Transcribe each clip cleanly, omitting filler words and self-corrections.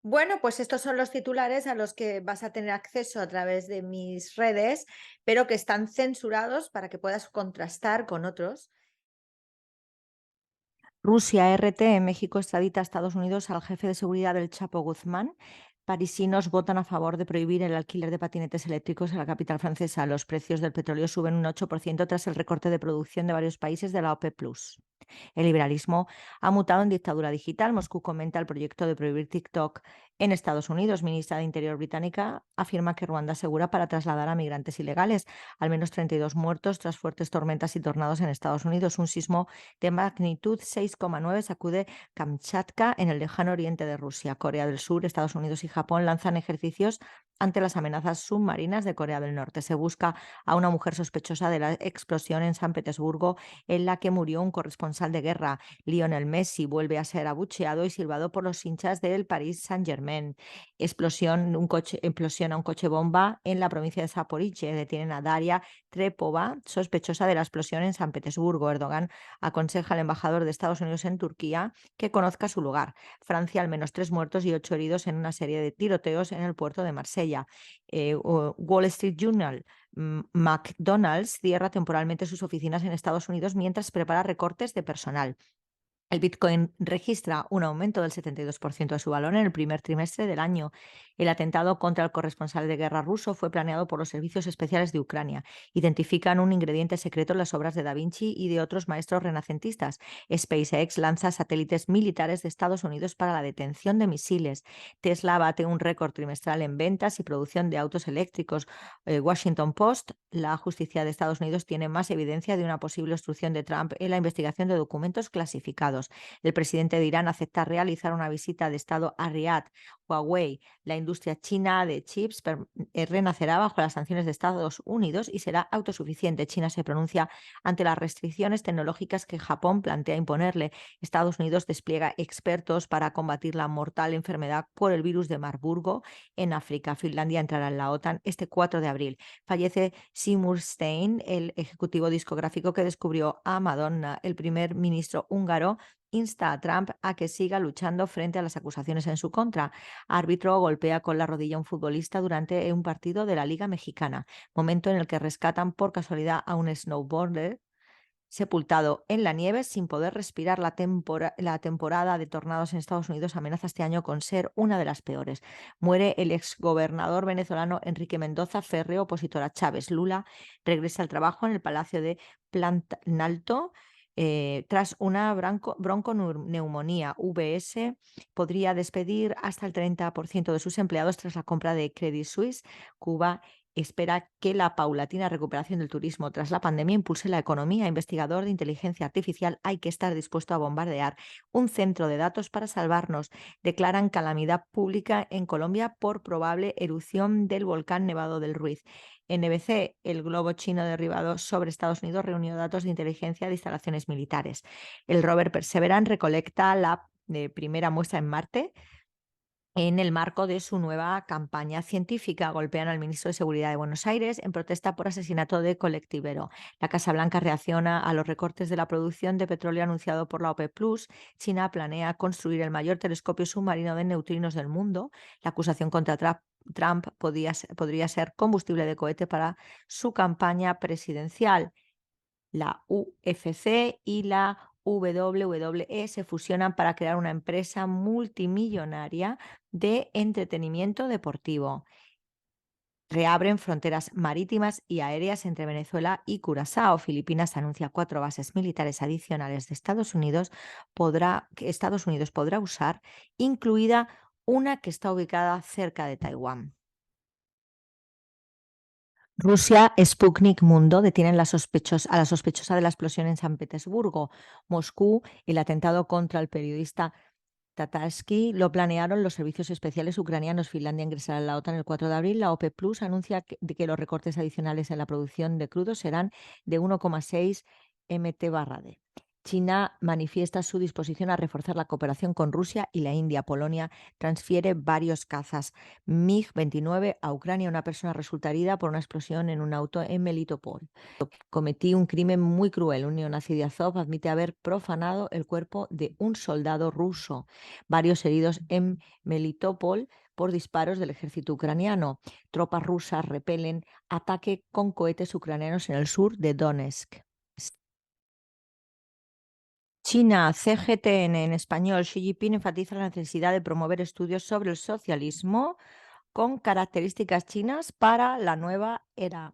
Bueno, pues estos son los titulares a los que vas a tener acceso a través de mis redes, pero que están censurados para que puedas contrastar con otros. Rusia, RT, México extradita a Estados Unidos al jefe de seguridad del Chapo Guzmán. Parisinos votan a favor de prohibir el alquiler de patinetes eléctricos en la capital francesa. Los precios del petróleo suben un 8% tras el recorte de producción de varios países de la OPE+. El liberalismo ha mutado en dictadura digital. Moscú comenta el proyecto de prohibir TikTok en Estados Unidos. Ministra de Interior británica afirma que Ruanda es segura para trasladar a migrantes ilegales. Al menos 32 muertos tras fuertes tormentas y tornados en Estados Unidos. Un sismo de magnitud 6,9 sacude Kamchatka en el lejano oriente de Rusia. Corea del Sur, Estados Unidos y Japón lanzan ejercicios ante las amenazas submarinas de Corea del Norte. Se busca a una mujer sospechosa de la explosión en San Petersburgo en la que murió un corresponsal de guerra. Lionel Messi vuelve a ser abucheado y silbado por los hinchas del Paris Saint-Germain. Implosiona un coche bomba en la provincia de Zaporizhia. Detienen a Daria Trepova, sospechosa de la explosión en San Petersburgo. Erdogan aconseja al embajador de Estados Unidos en Turquía que conozca su lugar. Francia, al menos 3 muertos y 8 heridos en una serie de tiroteos en el puerto de Marsella. Wall Street Journal. McDonald's cierra temporalmente sus oficinas en Estados Unidos mientras prepara recortes de personal. El Bitcoin registra un aumento del 72% de su valor en el primer trimestre del año. El atentado contra el corresponsal de guerra ruso fue planeado por los servicios especiales de Ucrania. Identifican un ingrediente secreto en las obras de Da Vinci y de otros maestros renacentistas. SpaceX lanza satélites militares de Estados Unidos para la detención de misiles. Tesla bate un récord trimestral en ventas y producción de autos eléctricos. Washington Post, la justicia de Estados Unidos tiene más evidencia de una posible obstrucción de Trump en la investigación de documentos clasificados. El presidente de Irán acepta realizar una visita de Estado a Riad. Huawei, la industria china de chips, renacerá bajo las sanciones de Estados Unidos y será autosuficiente. China se pronuncia ante las restricciones tecnológicas que Japón plantea imponerle. Estados Unidos despliega expertos para combatir la mortal enfermedad por el virus de Marburgo en África. Finlandia entrará en la OTAN este 4 de abril. Fallece Seymour Stein, el ejecutivo discográfico que descubrió a Madonna. El primer ministro húngaro insta a Trump a que siga luchando frente a las acusaciones en su contra. Árbitro golpea con la rodilla a un futbolista durante un partido de la Liga Mexicana, momento en el que rescatan por casualidad a un snowboarder sepultado en la nieve sin poder respirar. La temporada de tornados en Estados Unidos amenaza este año con ser una de las peores. Muere el exgobernador venezolano Enrique Mendoza, férreo opositor a Chávez. Lula regresa al trabajo en el Palacio de Planalto. Tras una bronconeumonía, UBS podría despedir hasta el 30% de sus empleados tras la compra de Credit Suisse. Cuba espera que la paulatina recuperación del turismo tras la pandemia impulse la economía. Investigador de inteligencia artificial, hay que estar dispuesto a bombardear un centro de datos para salvarnos. Declaran calamidad pública en Colombia por probable erupción del volcán Nevado del Ruiz. NBC, el globo chino derribado sobre Estados Unidos, reunió datos de inteligencia de instalaciones militares. El rover Perseverance recolecta la primera muestra en Marte en el marco de su nueva campaña científica. Golpean al ministro de Seguridad de Buenos Aires en protesta por asesinato de colectivero. La Casa Blanca reacciona a los recortes de la producción de petróleo anunciado por la OPE+. China planea construir el mayor telescopio submarino de neutrinos del mundo. La acusación contra Trump podría ser combustible de cohete para su campaña presidencial. La UFC y la WWE se fusionan para crear una empresa multimillonaria de entretenimiento deportivo. Reabren fronteras marítimas y aéreas entre Venezuela y Curazao. Filipinas anuncia 4 bases militares adicionales de que Estados Unidos podrá usar, incluida una que está ubicada cerca de Taiwán. Rusia, Sputnik Mundo detienen a la sospechosa de la explosión en San Petersburgo. Moscú, el atentado contra el periodista Tatarsky lo planearon los servicios especiales ucranianos. Finlandia ingresará a la OTAN el 4 de abril. La OPE Plus anuncia que los recortes adicionales en la producción de crudo serán de 1,6 mt/d. China manifiesta su disposición a reforzar la cooperación con Rusia y la India. Polonia transfiere varios cazas MiG-29 a Ucrania. Una persona resulta herida por una explosión en un auto en Melitopol. Cometí un crimen muy cruel. Un neonazi de Azov admite haber profanado el cuerpo de un soldado ruso. Varios heridos en Melitopol por disparos del ejército ucraniano. Tropas rusas repelen ataque con cohetes ucranianos en el sur de Donetsk. China, CGTN en español. Xi Jinping enfatiza la necesidad de promover estudios sobre el socialismo con características chinas para la nueva era.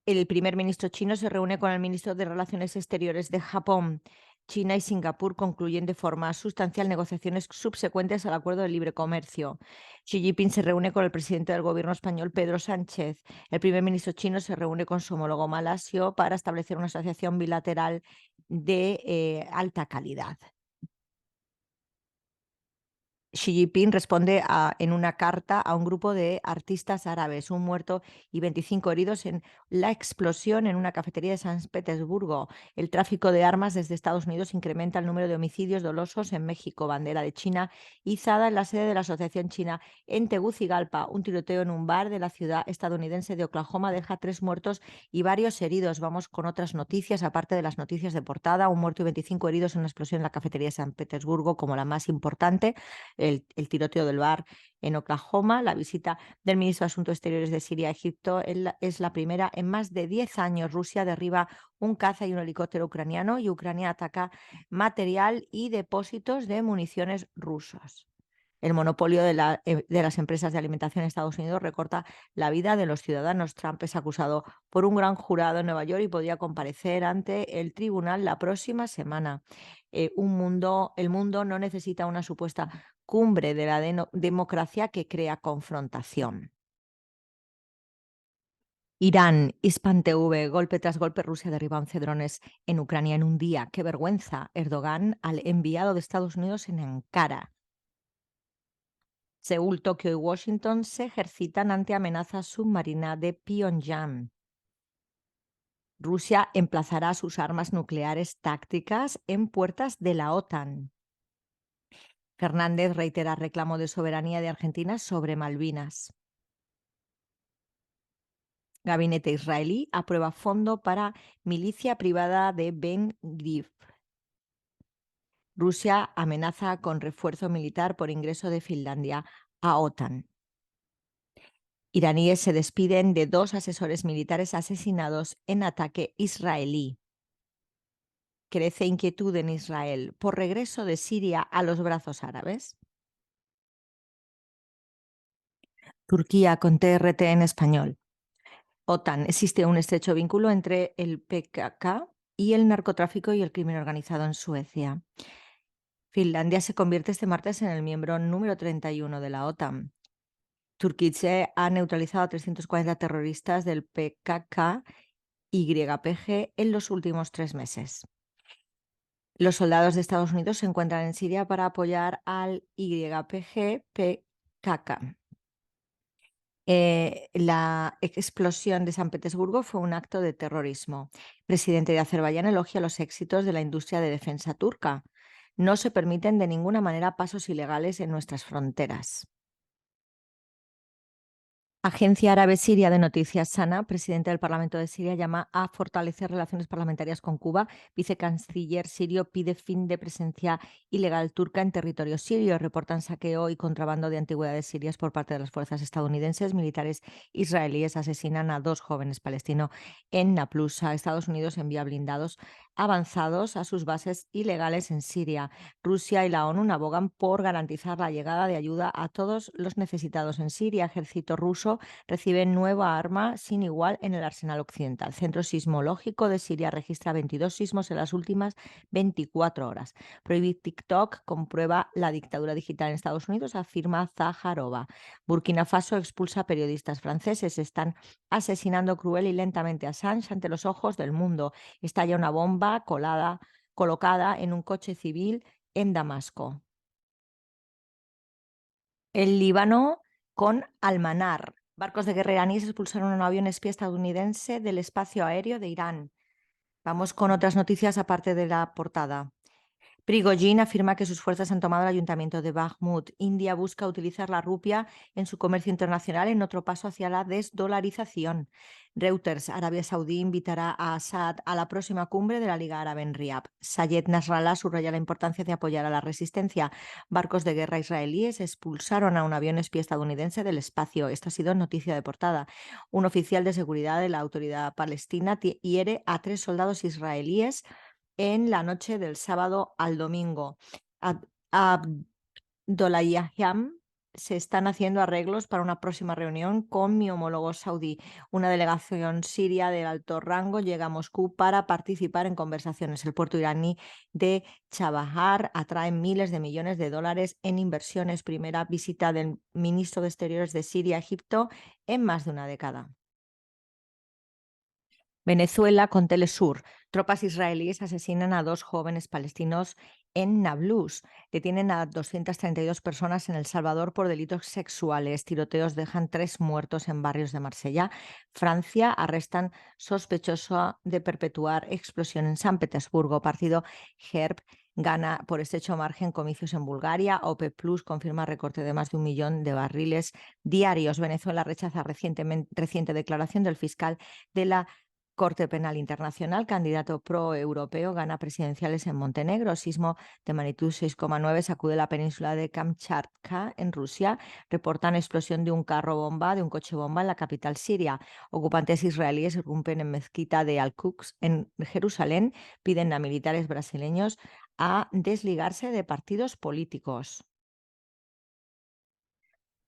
El primer ministro chino se reúne con el ministro de Relaciones Exteriores de Japón. China y Singapur concluyen de forma sustancial negociaciones subsecuentes al acuerdo de libre comercio. Xi Jinping se reúne con el presidente del gobierno español, Pedro Sánchez. El primer ministro chino se reúne con su homólogo malasio para establecer una asociación bilateral de alta calidad. Xi Jinping responde en una carta a un grupo de artistas árabes, un muerto y 25 heridos en la explosión en una cafetería de San Petersburgo. El tráfico de armas desde Estados Unidos incrementa el número de homicidios dolosos en México. Bandera de China izada en la sede de la Asociación China en Tegucigalpa. Un tiroteo en un bar de la ciudad estadounidense de Oklahoma deja 3 muertos y varios heridos. Vamos con otras noticias, aparte de las noticias de portada. Un muerto y 25 heridos en una explosión en la cafetería de San Petersburgo como la más importante. El tiroteo del bar en Oklahoma. La visita del ministro de Asuntos Exteriores de Siria a Egipto es la primera en más de 10 años. Rusia derriba un caza y un helicóptero ucraniano y Ucrania ataca material y depósitos de municiones rusos. El monopolio de las empresas de alimentación en Estados Unidos recorta la vida de los ciudadanos. Trump es acusado por un gran jurado en Nueva York y podría comparecer ante el tribunal la próxima semana. El mundo no necesita una supuesta cumbre de la democracia que crea confrontación. Irán, Hispan TV, golpe tras golpe, Rusia derriba 11 drones en Ucrania en un día. ¡Qué vergüenza! Erdogan al enviado de Estados Unidos en Ankara. Seúl, Tokio y Washington se ejercitan ante amenaza submarina de Pyongyang. Rusia emplazará sus armas nucleares tácticas en puertas de la OTAN. Fernández reitera reclamo de soberanía de Argentina sobre Malvinas. Gabinete israelí aprueba fondo para milicia privada de Ben Gvir. Rusia amenaza con refuerzo militar por ingreso de Finlandia a OTAN. Iraníes se despiden de 2 asesores militares asesinados en ataque israelí. Crece inquietud en Israel por regreso de Siria a los brazos árabes. Turquía con TRT en español. OTAN. Existe un estrecho vínculo entre el PKK y el narcotráfico y el crimen organizado en Suecia. Finlandia se convierte este martes en el miembro número 31 de la OTAN. Turquía ha neutralizado a 340 terroristas del PKK-YPG en los últimos 3 meses. Los soldados de Estados Unidos se encuentran en Siria para apoyar al YPG-PKK. La explosión de San Petersburgo fue un acto de terrorismo. El presidente de Azerbaiyán elogia los éxitos de la industria de defensa turca. No se permiten de ninguna manera pasos ilegales en nuestras fronteras. Agencia Árabe Siria de Noticias Sana, presidente del Parlamento de Siria, llama a fortalecer relaciones parlamentarias con Cuba. Vicecanciller sirio pide fin de presencia ilegal turca en territorio sirio. Reportan saqueo y contrabando de antigüedades sirias por parte de las fuerzas estadounidenses. Militares israelíes asesinan a 2 jóvenes palestinos en Naplusa. Estados Unidos envía blindados avanzados a sus bases ilegales en Siria. Rusia y la ONU abogan por garantizar la llegada de ayuda a todos los necesitados en Siria. Ejército ruso recibe nueva arma sin igual en el arsenal occidental. Centro Sismológico de Siria registra 22 sismos en las últimas 24 horas. Prohibir TikTok comprueba la dictadura digital en Estados Unidos, afirma Zaharova. Burkina Faso expulsa a periodistas franceses. Están asesinando cruel y lentamente a Assange ante los ojos del mundo. Estalla una bomba colocada en un coche civil en Damasco. El Líbano con Almanar. Barcos de guerra iraníes expulsaron a un avión espía estadounidense del espacio aéreo de Irán. Vamos con otras noticias aparte de la portada. Prigozhin afirma que sus fuerzas han tomado el ayuntamiento de Bakhmut. India busca utilizar la rupia en su comercio internacional en otro paso hacia la desdolarización. Reuters, Arabia Saudí invitará a Assad a la próxima cumbre de la Liga Árabe en Riad. Sayed Nasrallah subraya la importancia de apoyar a la resistencia. Barcos de guerra israelíes expulsaron a un avión espía estadounidense del espacio. Esto ha sido noticia de portada. Un oficial de seguridad de la autoridad palestina hiere a 3 soldados israelíes en la noche del sábado al domingo. Abdollahian se están haciendo arreglos para una próxima reunión con mi homólogo saudí. Una delegación siria de alto rango llega a Moscú para participar en conversaciones. El puerto iraní de Chabahar atrae miles de millones de dólares en inversiones. Primera visita del ministro de Exteriores de Siria a Egipto en más de una década. Venezuela con Telesur. Tropas israelíes asesinan a 2 jóvenes palestinos en Nablus. Detienen a 232 personas en El Salvador por delitos sexuales. Tiroteos dejan 3 muertos en barrios de Marsella. Francia arrestan sospechoso de perpetuar explosión en San Petersburgo. Partido GERB gana por estrecho margen comicios en Bulgaria. OPEP Plus confirma recorte de más de 1 millón de barriles diarios. Venezuela rechaza reciente declaración del fiscal de la Corte Penal Internacional, candidato pro-europeo, gana presidenciales en Montenegro. Sismo de magnitud 6,9 sacude la península de Kamchatka en Rusia. Reportan explosión de un carro bomba, de un coche bomba en la capital siria. Ocupantes israelíes irrumpen en mezquita de Al-Quds en Jerusalén. Piden a militares brasileños a desligarse de partidos políticos.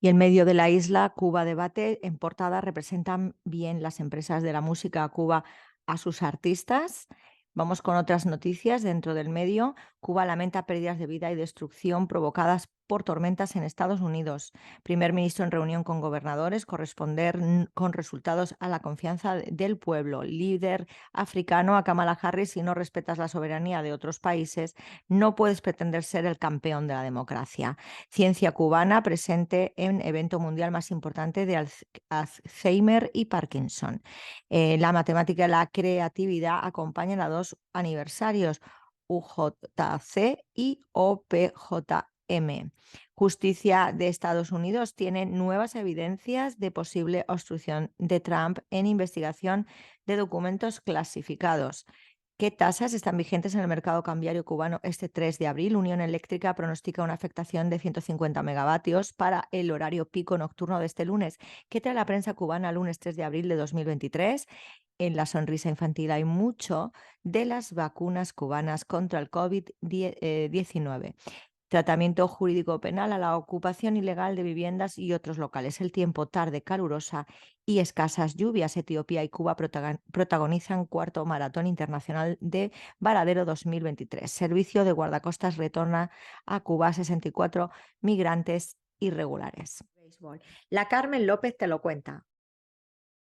Y en medio de la isla, Cuba debate. En portada representan bien las empresas de la música Cuba a sus artistas. Vamos con otras noticias dentro del medio. Cuba lamenta pérdidas de vida y destrucción provocadas por tormentas en Estados Unidos. Primer ministro en reunión con gobernadores, corresponder con resultados a la confianza del pueblo. Líder africano a Kamala Harris: si no respetas la soberanía de otros países, no puedes pretender ser el campeón de la democracia. Ciencia cubana presente en evento mundial más importante de Alzheimer y Parkinson. La matemática y la creatividad acompañan a 2 aniversarios, UJC y OPJM. Justicia de Estados Unidos tiene nuevas evidencias de posible obstrucción de Trump en investigación de documentos clasificados. ¿Qué tasas están vigentes en el mercado cambiario cubano este 3 de abril? Unión Eléctrica pronostica una afectación de 150 megavatios para el horario pico nocturno de este lunes. ¿Qué trae la prensa cubana lunes 3 de abril de 2023? En la sonrisa infantil hay mucho de las vacunas cubanas contra el COVID-19. Tratamiento jurídico penal a la ocupación ilegal de viviendas y otros locales. El tiempo, tarde calurosa y escasas lluvias. Etiopía y Cuba protagonizan 4º Maratón Internacional de Varadero 2023. Servicio de guardacostas retorna a Cuba 64 migrantes irregulares. La Carmen López te lo cuenta.